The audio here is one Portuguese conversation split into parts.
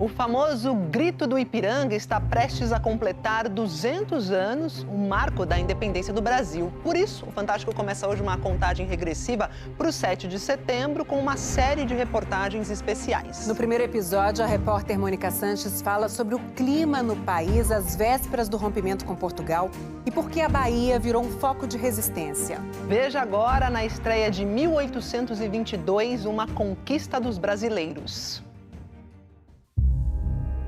O famoso Grito do Ipiranga está prestes a completar 200 anos, o marco da independência do Brasil. Por isso, o Fantástico começa hoje uma contagem regressiva para o 7 de setembro com uma série de reportagens especiais. No primeiro episódio, a repórter Mônica Sanches fala sobre o clima no país às vésperas do rompimento com Portugal e por que a Bahia virou um foco de resistência. Veja agora, na estreia de 1822, uma conquista dos brasileiros.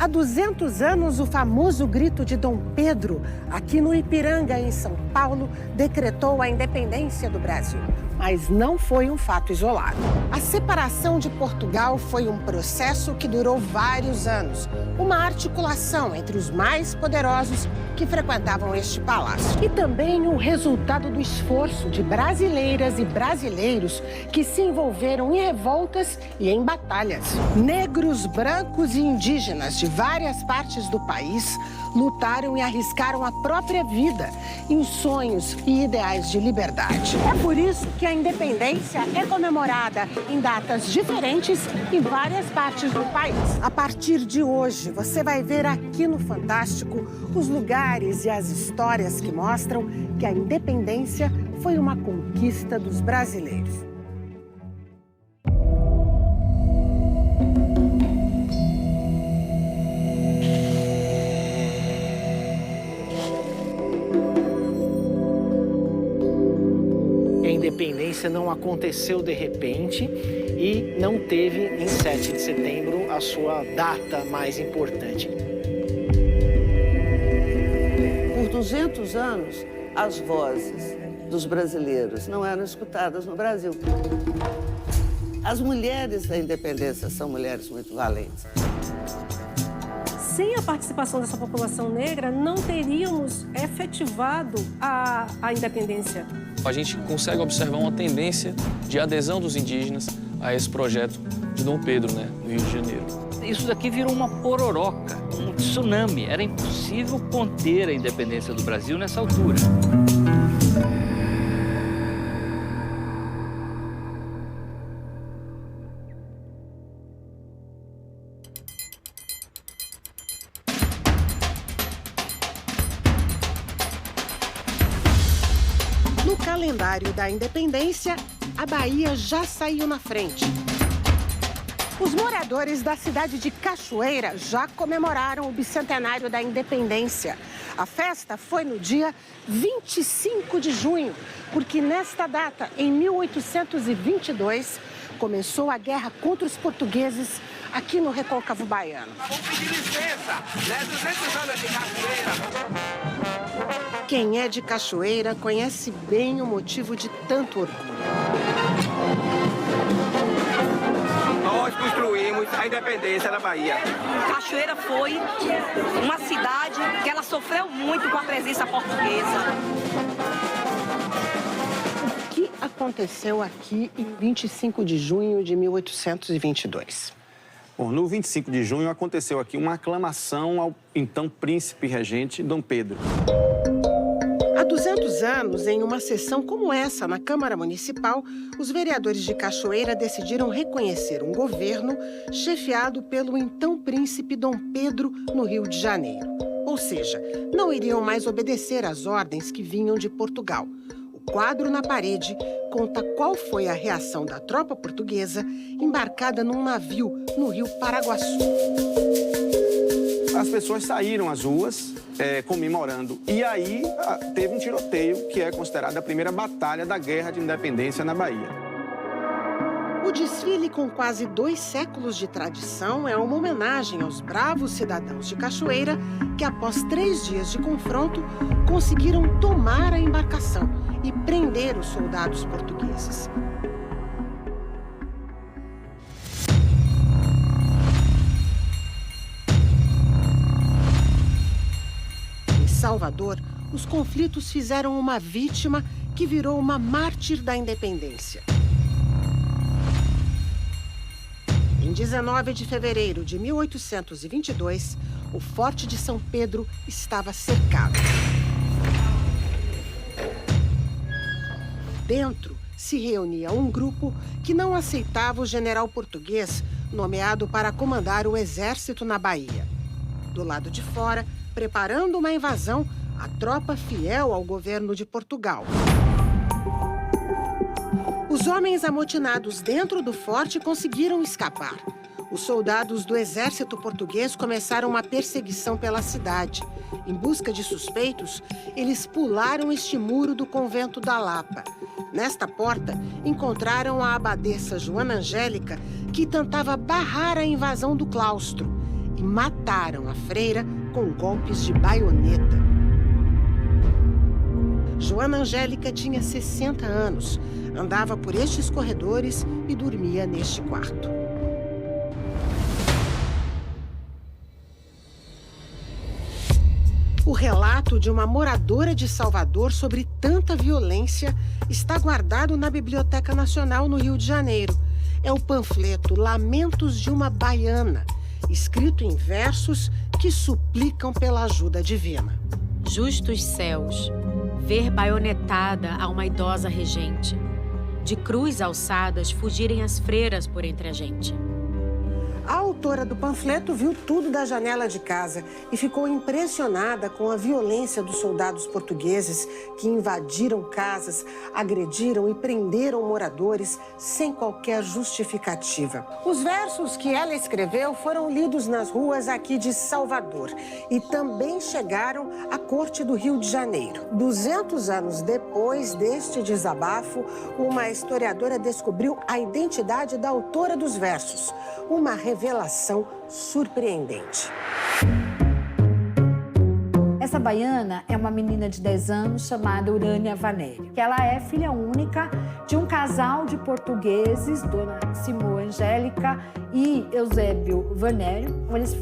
Há 200 anos, o famoso Grito de Dom Pedro, aqui no Ipiranga, em São Paulo, decretou a independência do Brasil. Mas não foi um fato isolado. A separação de Portugal foi um processo que durou vários anos. Uma articulação entre os mais poderosos que frequentavam este palácio. E também o resultado do esforço de brasileiras e brasileiros que se envolveram em revoltas e em batalhas. Negros, brancos e indígenas de várias partes do país lutaram e arriscaram a própria vida em sonhos e ideais de liberdade. É por isso que a independência é comemorada em datas diferentes em várias partes do país. A partir de hoje, você vai ver aqui no Fantástico os lugares e as histórias que mostram que a independência foi uma conquista dos brasileiros. A independência não aconteceu de repente e não teve em 7 de setembro a sua data mais importante. Por 200 anos, as vozes dos brasileiros não eram escutadas no Brasil. As mulheres da independência são mulheres muito valentes. Sem a participação dessa população negra, não teríamos efetivado a independência. A gente consegue observar uma tendência de adesão dos indígenas a esse projeto de Dom Pedro, no Rio de Janeiro. Isso daqui virou uma pororoca, um tsunami. Era impossível conter a independência do Brasil nessa altura. No calendário da independência, a Bahia já saiu na frente. Os moradores da cidade de Cachoeira já comemoraram o bicentenário da independência. A festa foi no dia 25 de junho, porque nesta data, em 1822, começou a guerra contra os portugueses aqui no Recôncavo Baiano. Vamos pedir licença, 200 anos de Cachoeira. Quem é de Cachoeira conhece bem o motivo de tanto orgulho. Nós construímos a independência da Bahia. Cachoeira foi uma cidade que ela sofreu muito com a presença portuguesa. O que aconteceu aqui em 25 de junho de 1822? Bom, no 25 de junho aconteceu aqui uma aclamação ao então príncipe regente Dom Pedro. Há 200 anos, em uma sessão como essa na Câmara Municipal, os vereadores de Cachoeira decidiram reconhecer um governo chefiado pelo então príncipe Dom Pedro no Rio de Janeiro. Ou seja, não iriam mais obedecer às ordens que vinham de Portugal. O quadro na parede conta qual foi a reação da tropa portuguesa embarcada num navio no Rio Paraguaçu. As pessoas saíram às ruas comemorando. E aí teve um tiroteio que é considerado a primeira batalha da Guerra de Independência na Bahia. O desfile, com quase 2 séculos de tradição, é uma homenagem aos bravos cidadãos de Cachoeira que, após 3 dias de confronto, conseguiram tomar a embarcação e prender os soldados portugueses. Em Salvador, os conflitos fizeram uma vítima que virou uma mártir da independência. Em 19 de fevereiro de 1822, o Forte de São Pedro estava cercado. Dentro se reunia um grupo que não aceitava o general português nomeado para comandar o exército na Bahia. Do lado de fora, preparando uma invasão, a tropa fiel ao governo de Portugal. Os homens amotinados dentro do forte conseguiram escapar. Os soldados do exército português começaram uma perseguição pela cidade. Em busca de suspeitos, eles pularam este muro do convento da Lapa. Nesta porta, encontraram a abadesa Joana Angélica, que tentava barrar a invasão do claustro, e mataram a freira com golpes de baioneta. Joana Angélica tinha 60 anos, andava por estes corredores e dormia neste quarto. O relato de uma moradora de Salvador sobre tanta violência está guardado na Biblioteca Nacional no Rio de Janeiro. É o panfleto Lamentos de uma Baiana, escrito em versos que suplicam pela ajuda divina. Justos céus, ver baionetada a uma idosa regente, de cruz alçadas fugirem as freiras por entre a gente. A autora do panfleto viu tudo da janela de casa e ficou impressionada com a violência dos soldados portugueses que invadiram casas, agrediram e prenderam moradores sem qualquer justificativa. Os versos que ela escreveu foram lidos nas ruas aqui de Salvador e também chegaram à corte do Rio de Janeiro. 200 anos depois deste desabafo, uma historiadora descobriu a identidade da autora dos versos, uma revelação surpreendente. Essa baiana é uma menina de 10 anos chamada Urânia Vanério, que ela é filha única de um casal de portugueses, Dona Simô Angélica e Eusébio Vanério. Eles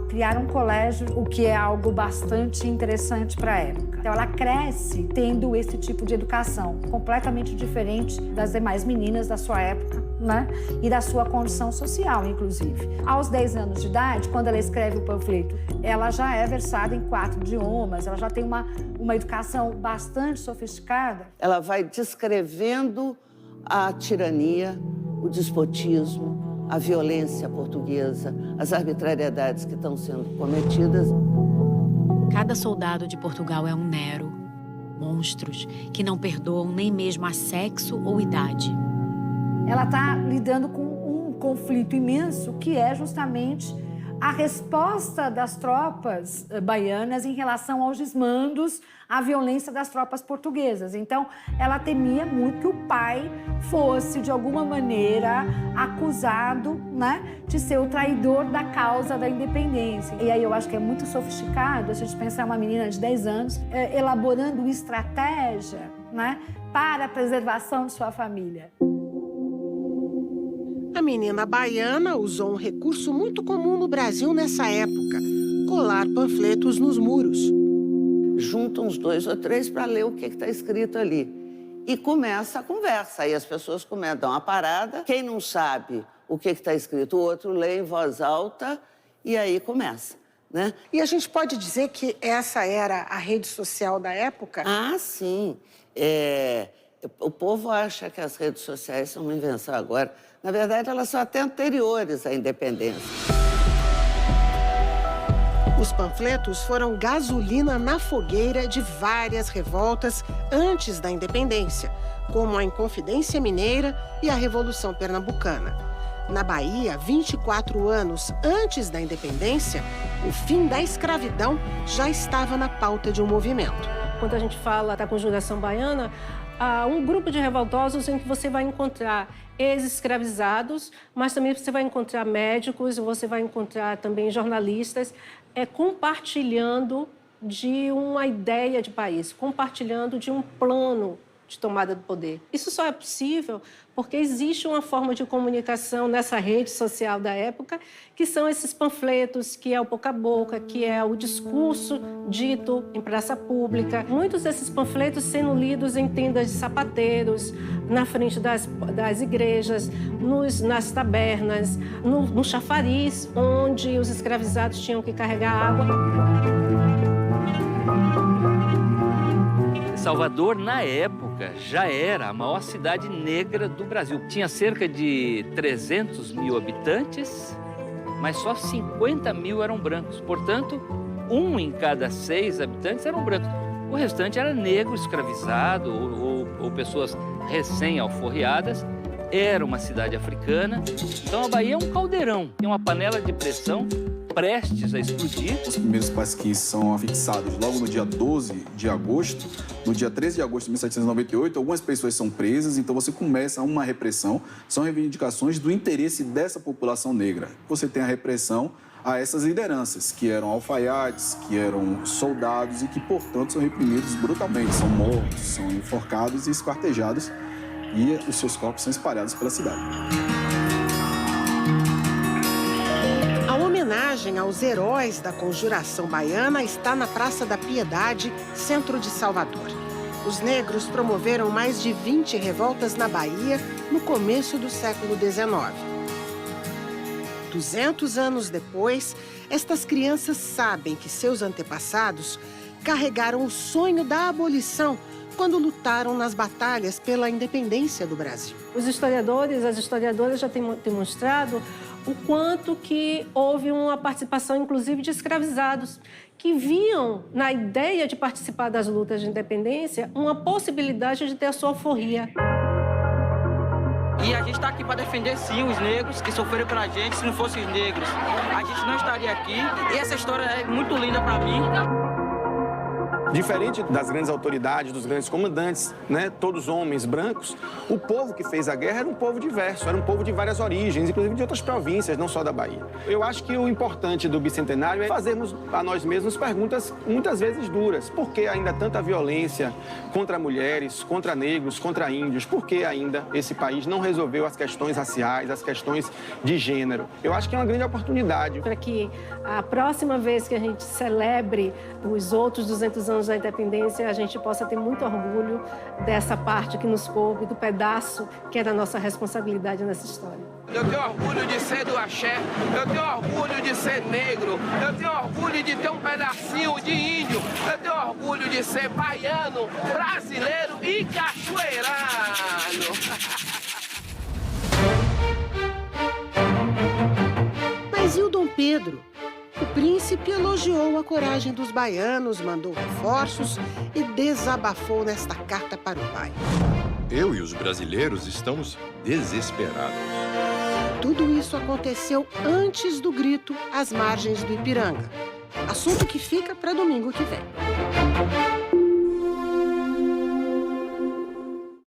criaram um colégio, o que é algo bastante interessante para a época. Então ela cresce tendo esse tipo de educação, completamente diferente das demais meninas da sua época, né? E da sua condição social, inclusive. Aos 10 anos de idade, quando ela escreve o panfleto, ela já é versada em 4 idiomas, ela já tem uma educação bastante sofisticada. Ela vai descrevendo a tirania, o despotismo, a violência portuguesa, as arbitrariedades que estão sendo cometidas. Cada soldado de Portugal é um Nero, monstros que não perdoam nem mesmo a sexo ou idade. Ela está lidando com um conflito imenso que é justamente a resposta das tropas baianas em relação aos desmandos, à violência das tropas portuguesas. Então, ela temia muito que o pai fosse, de alguma maneira, acusado, né, de ser o traidor da causa da independência. E aí eu acho que é muito sofisticado a gente pensar uma menina de 10 anos elaborando estratégia, né, para a preservação de sua família. A menina baiana usou um recurso muito comum no Brasil nessa época: colar panfletos nos muros. Junta uns 2 ou 3 para ler o que está escrito ali. E começa a conversa. Aí as pessoas dão uma parada. Quem não sabe o que está escrito, o outro lê em voz alta e aí começa, né? E a gente pode dizer que essa era a rede social da época? Ah, sim. O povo acha que as redes sociais são uma invenção agora. Na verdade, elas são até anteriores à independência. Os panfletos foram gasolina na fogueira de várias revoltas antes da independência, como a Inconfidência Mineira e a Revolução Pernambucana. Na Bahia, 24 anos antes da independência, o fim da escravidão já estava na pauta de um movimento. Quando a gente fala da Conjuração Baiana, há um grupo de revoltosos em que você vai encontrar ex-escravizados, mas também você vai encontrar médicos, você vai encontrar também jornalistas, compartilhando de uma ideia de país, compartilhando de um plano de tomada do poder. Isso só é possível porque existe uma forma de comunicação nessa rede social da época, que são esses panfletos, que é o boca a boca, que é o discurso dito em praça pública. Muitos desses panfletos sendo lidos em tendas de sapateiros, na frente das igrejas, nas tabernas, no chafariz, onde os escravizados tinham que carregar água. Salvador, na época, já era a maior cidade negra do Brasil. Tinha cerca de 300 mil habitantes, mas só 50 mil eram brancos. Portanto, 1 em cada 6 habitantes eram brancos. O restante era negro, escravizado ou pessoas recém-alforriadas. Era uma cidade africana. Então, a Bahia é um caldeirão, é uma panela de pressão prestes a explodir. Os primeiros pasquins são afixados logo no dia 12 de agosto. No dia 13 de agosto de 1798, algumas pessoas são presas, então você começa uma repressão. São reivindicações do interesse dessa população negra. Você tem a repressão a essas lideranças, que eram alfaiates, que eram soldados e que, portanto, são reprimidos brutalmente. São mortos, são enforcados e esquartejados, e os seus corpos são espalhados pela cidade. A homenagem aos heróis da Conjuração Baiana está na Praça da Piedade, centro de Salvador. Os negros promoveram mais de 20 revoltas na Bahia no começo do século XIX. 200 anos depois, estas crianças sabem que seus antepassados carregaram o sonho da abolição quando lutaram nas batalhas pela independência do Brasil. Os historiadores, as historiadoras já têm demonstrado o quanto que houve uma participação, inclusive, de escravizados, que viam na ideia de participar das lutas de independência uma possibilidade de ter a sua alforria. E a gente está aqui para defender, sim, os negros que sofreram pela gente. Se não fossem os negros, a gente não estaria aqui. E essa história é muito linda para mim. Diferente das grandes autoridades, dos grandes comandantes, né, todos homens brancos, o povo que fez a guerra era um povo diverso, era um povo de várias origens, inclusive de outras províncias, não só da Bahia. Eu acho que o importante do bicentenário é fazermos a nós mesmos perguntas muitas vezes duras. Por que ainda tanta violência contra mulheres, contra negros, contra índios? Por que ainda esse país não resolveu as questões raciais, as questões de gênero? Eu acho que é uma grande oportunidade. Para que a próxima vez que a gente celebre os outros 200 anos da independência, a gente possa ter muito orgulho dessa parte que nos coube, do pedaço que é da nossa responsabilidade nessa história. Eu tenho orgulho de ser do axé, eu tenho orgulho de ser negro, eu tenho orgulho de ter um pedacinho de índio, eu tenho orgulho de ser baiano, brasileiro e cachoeirano. Mas e o Dom Pedro? O príncipe elogiou a coragem dos baianos, mandou reforços e desabafou nesta carta para o pai. Eu e os brasileiros estamos desesperados. Tudo isso aconteceu antes do grito às margens do Ipiranga. Assunto que fica para domingo que vem.